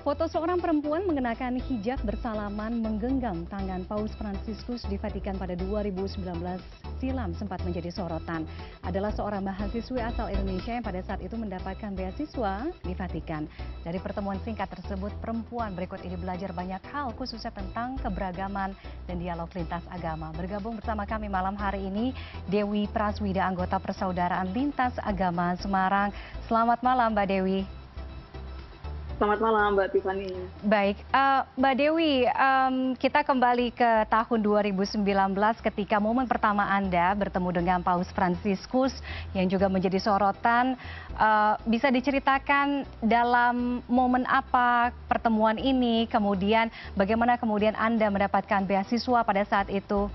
Foto seorang perempuan mengenakan hijab bersalaman menggenggam tangan Paus Fransiskus di Vatikan pada 2019 silam sempat menjadi sorotan. Adalah seorang mahasiswi asal Indonesia yang pada saat itu mendapatkan beasiswa di Vatikan. Dari pertemuan singkat tersebut, perempuan berikut ini belajar banyak hal khususnya tentang keberagaman dan dialog lintas agama. Bergabung bersama kami malam hari ini Dewi Praswida, anggota Persaudaraan Lintas Agama Semarang. Selamat malam Mbak Dewi. Selamat malam Mbak Tiffany. Baik, Mbak Dewi, kita kembali ke tahun 2019 ketika momen pertama Anda bertemu dengan Paus Fransiskus yang juga menjadi sorotan. Bisa diceritakan dalam momen apa pertemuan ini, kemudian bagaimana kemudian Anda mendapatkan beasiswa pada saat itu?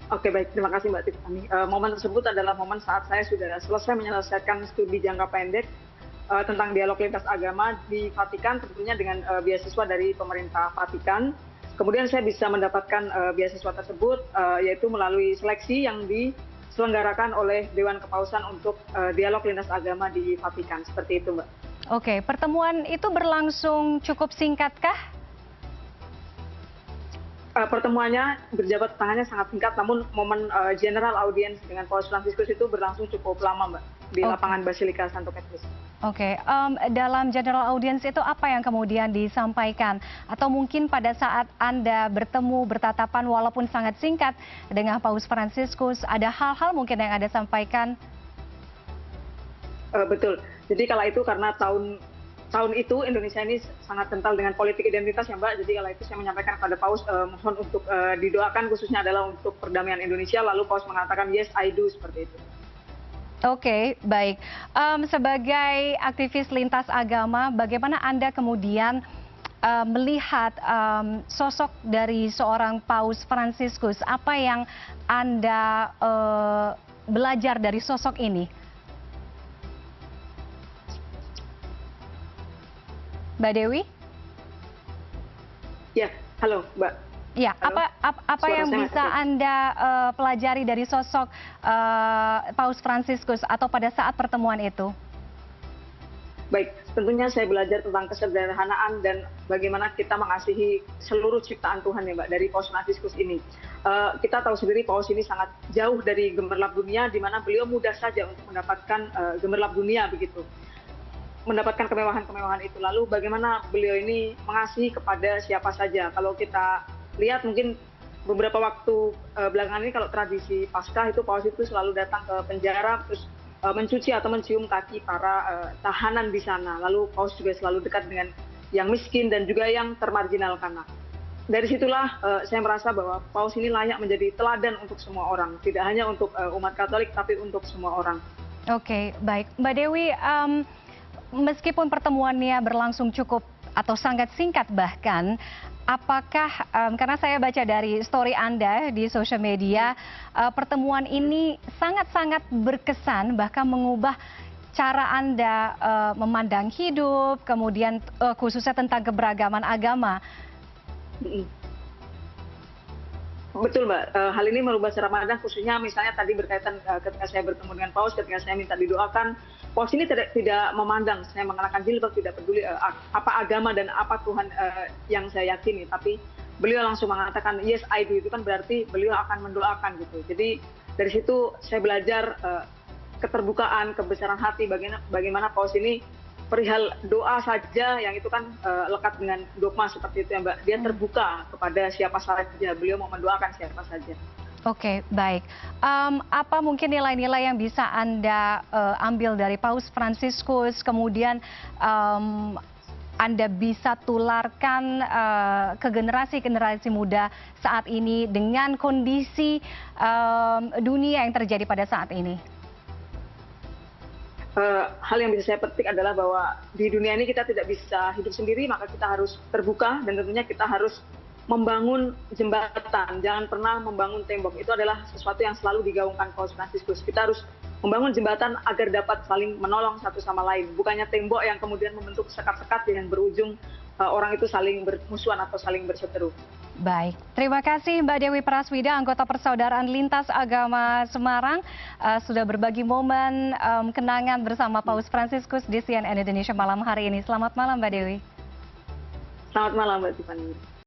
Oke, baik, terima kasih Mbak Tiffany. Momen tersebut adalah momen saat saya sudah selesai menyelesaikan studi jangka pendek tentang dialog lintas agama di Vatikan, tentunya dengan beasiswa dari pemerintah Vatikan. Kemudian saya bisa mendapatkan beasiswa tersebut yaitu melalui seleksi yang diselenggarakan oleh Dewan Kepausan untuk dialog lintas agama di Vatikan. Seperti itu, Mbak. Oke, pertemuan itu berlangsung cukup singkatkah? Pertemuannya berjabat tangannya sangat singkat, namun momen general audience dengan Paus Fransiskus itu berlangsung cukup lama, Mbak, di lapangan Basilika Santo Petrus. Oke, dalam general audience itu apa yang kemudian disampaikan? Atau mungkin pada saat Anda bertemu, bertatapan walaupun sangat singkat dengan Paus Fransiskus, ada hal-hal mungkin yang Anda sampaikan? Betul, jadi kala itu karena tahun itu Indonesia ini sangat kental dengan politik identitas ya Mbak, jadi kala itu saya menyampaikan kepada Paus mohon untuk didoakan, khususnya adalah untuk perdamaian Indonesia, lalu Paus mengatakan yes I do, seperti itu. Oke, baik. Sebagai aktivis lintas agama, bagaimana Anda kemudian melihat sosok dari seorang Paus Fransiskus? Apa yang Anda belajar dari sosok ini? Mbak Dewi? Ya, halo Mbak. Ya, apa yang bisa Anda pelajari dari sosok Paus Fransiskus atau pada saat pertemuan itu? Baik, tentunya saya belajar tentang kesederhanaan dan bagaimana kita mengasihi seluruh ciptaan Tuhan ya Mbak, dari Paus Fransiskus ini. Kita tahu sendiri Paus ini sangat jauh dari gemerlap dunia, di mana beliau mudah saja untuk mendapatkan gemerlap dunia begitu. Mendapatkan kemewahan-kemewahan itu. Lalu bagaimana beliau ini mengasihi kepada siapa saja. Kalau kita lihat mungkin beberapa waktu belakangan ini kalau tradisi Paskah itu Paus itu selalu datang ke penjara terus mencuci atau mencium kaki para tahanan di sana. Lalu Paus juga selalu dekat dengan yang miskin dan juga yang termarginalkan. Dari situlah saya merasa bahwa Paus ini layak menjadi teladan untuk semua orang, tidak hanya untuk umat Katolik tapi untuk semua orang. Oke, baik. Mbak Dewi, meskipun pertemuannya berlangsung cukup atau sangat singkat bahkan, apakah, karena saya baca dari story Anda di sosial media, pertemuan ini sangat-sangat berkesan, bahkan mengubah cara Anda memandang hidup, kemudian khususnya tentang keberagaman agama. Betul Mbak, hal ini merubah cara pandang, khususnya misalnya tadi berkaitan ketika saya bertemu dengan Paus, ketika saya minta didoakan, Paus ini tidak memandang saya mengenakan jilbab, tidak peduli apa agama dan apa Tuhan yang saya yakini, tapi beliau langsung mengatakan yes I do, itu kan berarti beliau akan mendoakan gitu. Jadi dari situ saya belajar keterbukaan, kebesaran hati, bagaimana Paus ini perihal doa saja yang itu kan lekat dengan dogma seperti itu ya Mbak. Dia terbuka kepada siapa saja, beliau mau mendoakan siapa saja. Oke, baik. Apa mungkin nilai-nilai yang bisa Anda ambil dari Paus Fransiskus, kemudian Anda bisa tularkan ke generasi-generasi muda saat ini dengan kondisi dunia yang terjadi pada saat ini? Hal yang bisa saya petik adalah bahwa di dunia ini kita tidak bisa hidup sendiri, maka kita harus terbuka dan tentunya kita harus membangun jembatan, jangan pernah membangun tembok. Itu adalah sesuatu yang selalu digaungkan Paus Fransiskus. Kita harus membangun jembatan agar dapat saling menolong satu sama lain, bukannya tembok yang kemudian membentuk sekat-sekat yang berujung orang itu saling bermusuhan atau saling berseteru. Baik, terima kasih Mbak Dewi Praswida, anggota Persaudaraan Lintas Agama Semarang, sudah berbagi momen kenangan bersama Paus Fransiskus di CNN Indonesia malam hari ini. Selamat malam Mbak Dewi. Selamat malam Mbak Tiffany.